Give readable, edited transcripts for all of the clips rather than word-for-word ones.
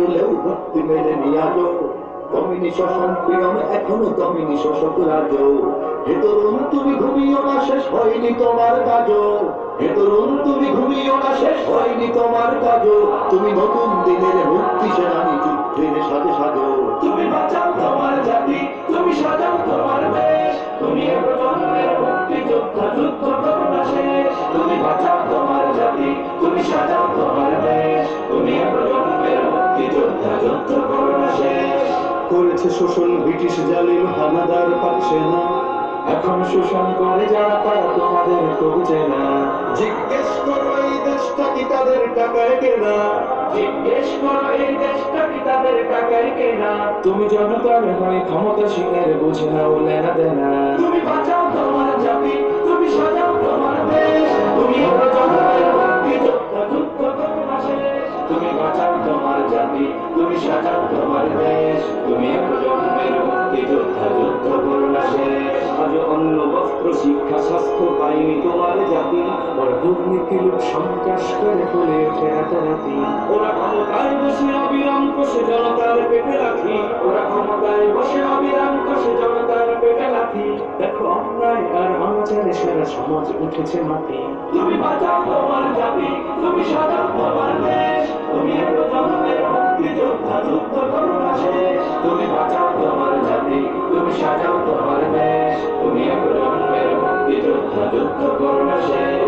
পেরুলেও মুক্তি মেলে নিয়াজো দমিনী শোষণ পীড়ন এখনো দমিনী শোষক রাজ। হে তরুণ তুমি ঘুমিও না, শেষ হয়নি তোমার কাজ। হে তরুণ তুমি ঘুমিও না, শেষ হয়নি তোমার কাজ। তুমি নতুন দিনের মুক্তি সেনানী, যুদ্ধের সাজে সাজো। তুমি বাঁচাও তোমার জাতি, তুমি সাজাও তোমার দেশ, তুমি এ প্রজন্মের মুক্তি যোদ্ধা, যুদ্ধ করো না শেষ। তুমি বাঁচাও তোমার জাতি, তুমি সাজাও তোমার দেশ, তুমি এ প্রজন্মের মুক্তি যোদ্ধা, যুদ্ধ করো না শেষ। করেছে শোষণ ব্রিটিশ জালিম হানাদার পাক সেনা, এখন শোষণ করে যারা তারা তোমাদের করছে না। জিজ্ঞেস করো এই দেশটা কি তাদের টাকায় কেনা। জিজ্ঞেস করো এই দেশটা কি তাদের টাকায় কেনা। তুমি জনতার হয়ে ক্ষমতাসীনের বুঝে নাও লেনা দেনা। তুমি বাঁচাও তোমার জাতি, তুমি সাজাও তোমার দেশ, তুমি এ প্রজন্মের মুক্তি যোদ্ধা, যুদ্ধ করো না শেষ। তুমি বাঁচাও তোমার জাতি, তুমি সাজাও তোমার দেশ, তুমি এ প্রজন্মের মুক্তি যোদ্ধা, যুদ্ধ করো না শেষ। আজ অন্ন বস্ত্র শিক্ষা স্বাস্থ্য পাইনি তোমার জাতি, ওরা দুর্নীতি লুট সন্ত্রাস করে ফুলে ওঠে রাতারাতি। ওরা ক্ষমতায় বসে অবিরাম কষে জনতার পেটে রাখি। ওরা ক্ষমতায় বসে অবিরাম কষে জনতার পেটে লাথি। দেখো অন্যায় আর অনাচারে সারা সমাজ উঠেছে মাটি। তুমি বাঁচাও তোমার জাতি, তুমি সাজাও তোমার দেশ, তুমি এ প্রজন্মের মুক্তি যোদ্ধা, যুদ্ধ করো না শেষ। তুমি বাঁচাও তোমার জাতি, তুমি সাজাও তোমার দেশ, তুমি এ প্রজন্মের মুক্তি যোদ্ধা, যুদ্ধ করো না শেষ।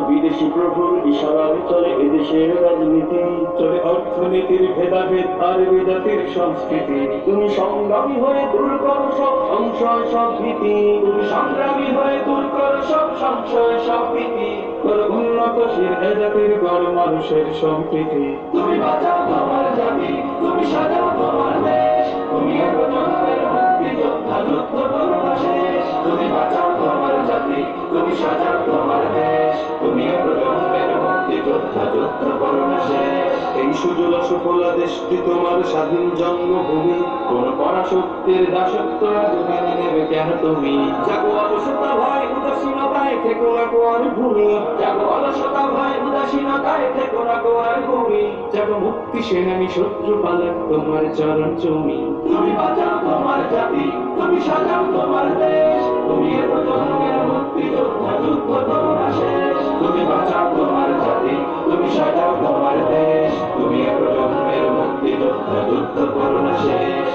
বিদেশি প্রভুর ইশারায় চলে এদেশের রাজনীতি, চলে অর্থনীতির ভেদাভেদ আর বিজাতির সংস্কৃতি। তুমি সংগ্রামী হয়ে দূর করো সব সংশয় সব ভীতি, তুমি সংগ্রামী হয়ে দূর করো সব সংশয় সব ভীতি। করো উন্নতশীল এ জাতির গড় মানুষের সম্প্রীতি। তুমি বাঁচাও তোমার জাতি, তুমি সাজাও তোমার দেশ, তুমি এ প্রজন্মের মুক্তি যোদ্ধা, যুদ্ধ করো না শেষ। তুমি বাঁচাও তোমার জাতি, তুমি সাজাও তোমার দেশ, তুমি এ প্রজন্মের মুক্তি যোদ্ধা, যুদ্ধ করো না শেষ। এই সুজলা সুফলা দেশটি তোমার স্বাধীন জন্মভূমি, কোন পরাশক্তির দাসত্ব আজ মেনে নেবে কেন তুমি? জাগো অলসতা ভয় উদাসীনতায় থেকো না গোয়ার ভূমি, জাগো অলসতা ভয় উদাসীনতায় থেকো না গোয়ার ভূমি। জাগো মুক্তি সেনানী শত্রু পালক তোমার চরণ চুমি। তুমি বাঁচাও তোমার জাতি, তুমি সাজাও তোমার দেশ, তুমি এ প্রজন্মের মুক্তি যোদ্ধা, যুদ্ধ করো না শেষ। তুমি বাঁচাও তোমার জাতি, তুমি সাজাও তোমার দেশ, তুমি এ প্রজন্মের মুক্তি যোদ্ধা, যুদ্ধ করো না শেষ।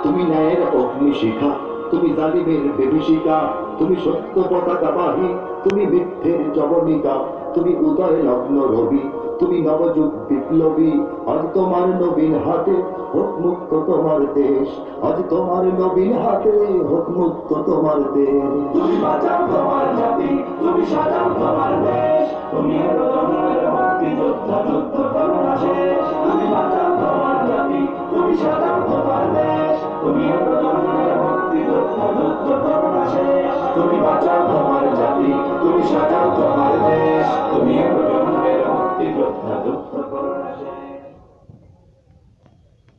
তুমি ন্যায়ের অগ্নিশিখা, তুমি জালিমের বিভীষিকা, তুমি সত্য পতাকাবাহী, তুমি মিথ্যের জবনিকা, তুমি উদয় লগ্ন রবি, তুমি নবযুগ বিপ্লবী। আজ তোমার নবীন হাতে হোক মুক্ত তোমার দেশ, আজ তোমার নবীন হাতে হোক মুক্ত তোমার দেশ। তুমি বাঁচাও তোমার জাতি, তুমি সাজাও তোমার দেশ, তুমি এ প্রজন্মের মুক্তি যোদ্ধা, যুদ্ধ করো না শেষ। তুমি বাঁচাও তোমার জাতি, তুমি সাজাও তোমার দেশ, তুমি এ প্রজন্মের মুক্তি যোদ্ধা, যুদ্ধ করো না শেষ। তুমি বাঁচাও তোমার জাতি, তুমি সাজাও তোমার দেশ, তুমি এ প্রজন্মের মুক্তি যোদ্ধা, যুদ্ধ